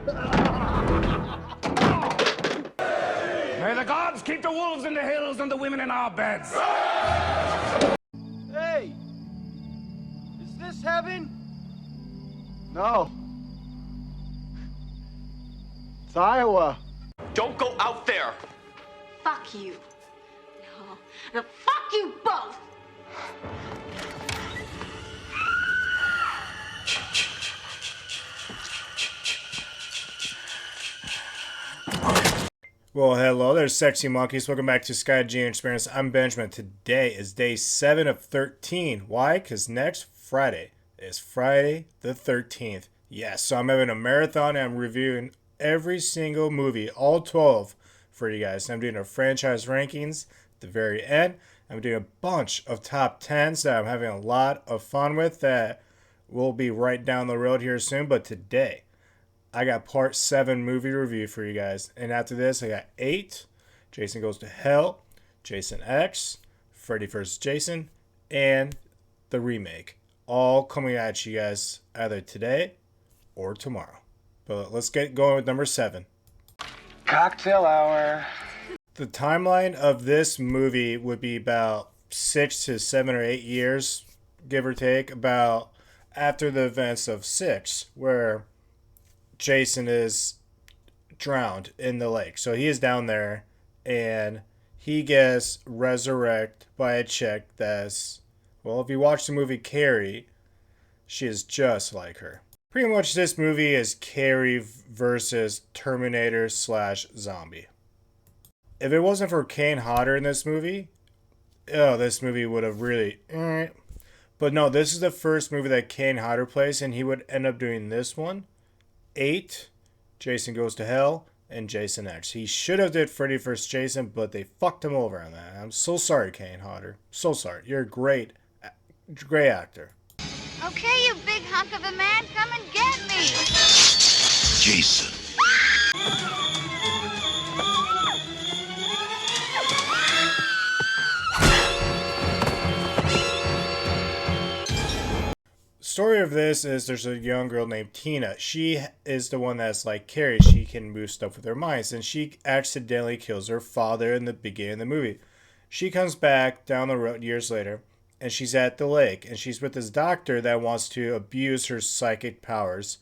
May the gods keep the wolves in the hills and the women in our beds. Hey! Is this heaven? No. It's Iowa. Don't go out there! Fuck you. No, fuck you both! Well, hello there, sexy monkeys. Welcome back to Sky Gene Experience. I'm Benjamin. Today is day 7 of 13. Why? Because next Friday is Friday the 13th. Yes, so I'm having a marathon and I'm reviewing every single movie, all 12, for you guys. I'm doing a franchise rankings at the very end. I'm doing a bunch of top 10s that I'm having a lot of fun with that will be right down the road here soon. But today, I got part 7 movie review for you guys. And after this, I got 8, Jason Goes to Hell, Jason X, Freddy vs. Jason, and the remake. All coming at you guys either today or tomorrow. But let's get going with number 7. Cocktail hour. The timeline of this movie would be about 6 to 7 or 8 years, give or take, about after the events of 6, where Jason is drowned in the lake. So he is down there and he gets resurrected by a chick that's, well, if you watch the movie Carrie, she is just like her. Pretty much this movie is Carrie versus Terminator / zombie. If it wasn't for Kane Hodder in this movie, this movie would have really... But no, this is the first movie that Kane Hodder plays, and he would end up doing this one. 8, Jason Goes to Hell, and Jason X. He should have did Freddy vs. Jason, but they fucked him over on that. I'm so sorry, Kane Hodder. So sorry. You're a great actor. Okay, you big hunk of a man, come and get me! Jason. Story of this is there's a young girl named Tina. She is the one that's like Carrie. She can move stuff with her minds, and she accidentally kills her father in the beginning of the movie. She comes back down the road years later, and she's at the lake, and she's with this doctor that wants to abuse her psychic powers,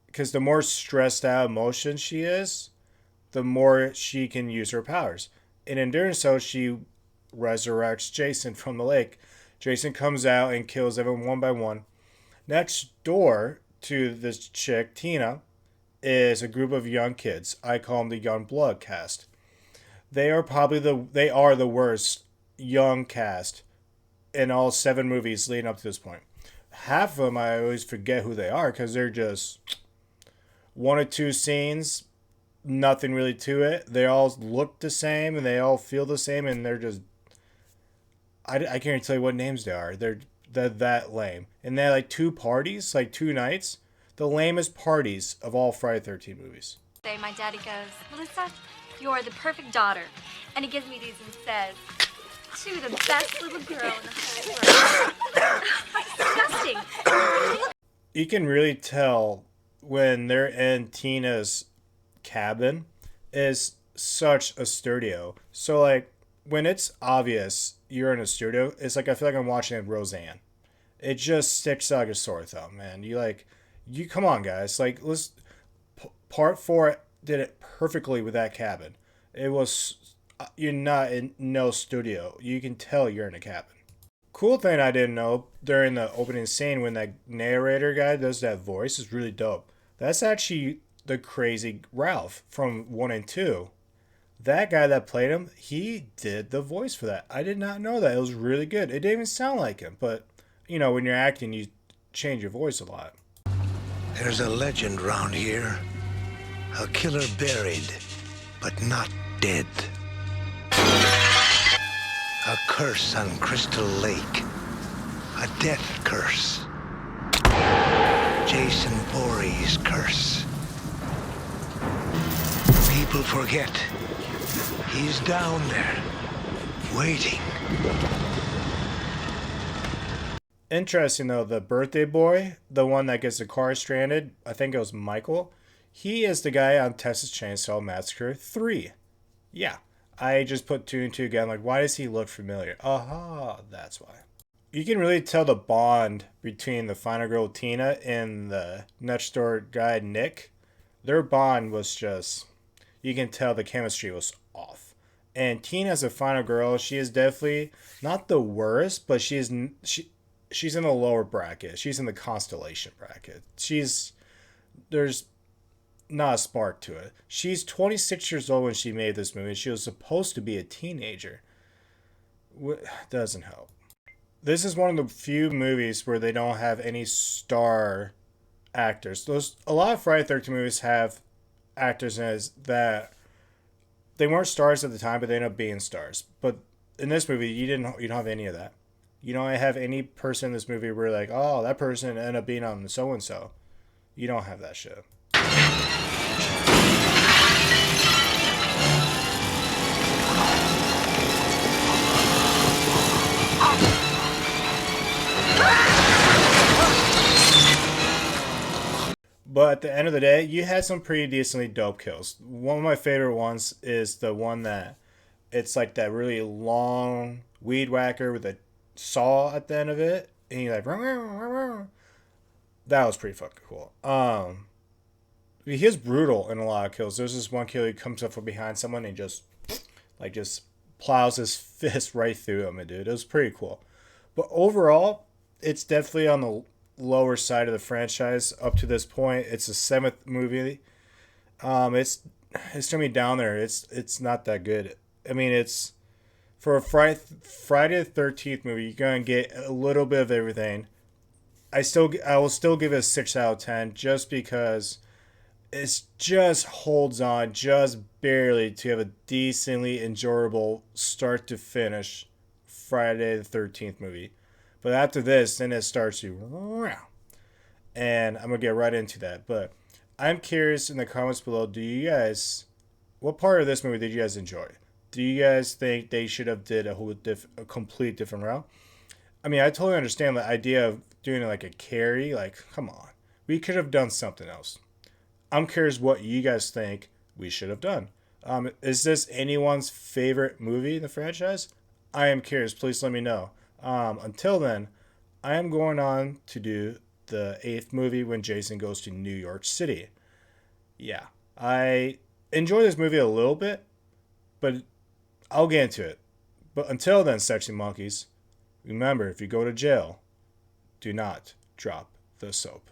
because the more stressed out emotion she is, the more she can use her powers. And in doing so, she resurrects Jason from the lake. Jason comes out and kills everyone one by one. Next door to this chick, Tina, is a group of young kids. I call them the Young Blood cast. They are the worst young cast in all 7 movies leading up to this point. Half of them I always forget who they are because they're just 1 or 2 scenes, nothing really to it. They all look the same and they all feel the same, and they're just... I can't even tell you what names they are. They're that lame. And they had like 2 parties, like 2 nights. The lamest parties of all Friday 13 movies. My daddy goes, Melissa, you're the perfect daughter. And he gives me these and says, to the best little girl in the whole world. Disgusting. You can really tell when they're in Tina's cabin is such a studio. So like when it's obvious you're in a studio, it's like I feel like I'm watching Roseanne. It just sticks out like a sore thumb, man. You come on, guys. Like part 4 did it perfectly with that cabin. It was you're not in no studio. You can tell you're in a cabin. Cool thing I didn't know during the opening scene when that narrator guy does that voice is really dope. That's actually the crazy Ralph from 1 and 2. That guy that played him, he did the voice for that. I did not know that. It was really good. It didn't even sound like him. But, you know, when you're acting, you change your voice a lot. There's a legend round here. A killer buried, but not dead. A curse on Crystal Lake. A death curse. Jason Voorhees' curse. People forget. He's down there, waiting. Interesting though, the birthday boy, the one that gets the car stranded, I think it was Michael. He is the guy on Texas Chainsaw Massacre 3. Yeah, I just put two and two again. Like, why does he look familiar? Aha, that's why. You can really tell the bond between the final girl Tina and the next door guy Nick. Their bond was just, you can tell the chemistry was off. And Tina as a final girl, she is definitely not the worst, but she's in the lower bracket. She's in the constellation bracket. There's not a spark to it. She's 26 years old when she made this movie. She was supposed to be a teenager. Doesn't help. This is one of the few movies where they don't have any star actors. A lot of Friday the 13th movies have actors in it that they weren't stars at the time, but they ended up being stars. But in this movie, you don't have any of that. You don't have any person in this movie where like, oh, that person ended up being on so and so. You don't have that shit. But at the end of the day, you had some pretty decently dope kills. One of my favorite ones is the one that it's like that really long weed whacker with a saw at the end of it, and you're like, "Rah, rah, rah, rah." That was pretty fucking cool. He is brutal in a lot of kills. There's this one kill he comes up from behind someone and just plows his fist right through him, dude. It was pretty cool. But overall, it's definitely on the lower side of the franchise up to this point. It's the 7th movie. It's gonna be down there. It's not that good. I mean, it's for a Friday the 13th movie. You're gonna get a little bit of everything. I will still give it a 6 out of 10 just because it just holds on just barely to have a decently enjoyable start to finish Friday the 13th movie. But after this, then it starts to, and I'm going to get right into that. But I'm curious in the comments below, what part of this movie did you guys enjoy? Do you guys think they should have did a complete different route? I mean, I totally understand the idea of doing it like a carry. Like, come on. We could have done something else. I'm curious what you guys think we should have done. Is this anyone's favorite movie in the franchise? I am curious. Please let me know. Until then, I am going on to do the 8th movie when Jason goes to New York City. Yeah, I enjoy this movie a little bit, but I'll get into it. But until then, sexy monkeys, remember, if you go to jail, do not drop the soap.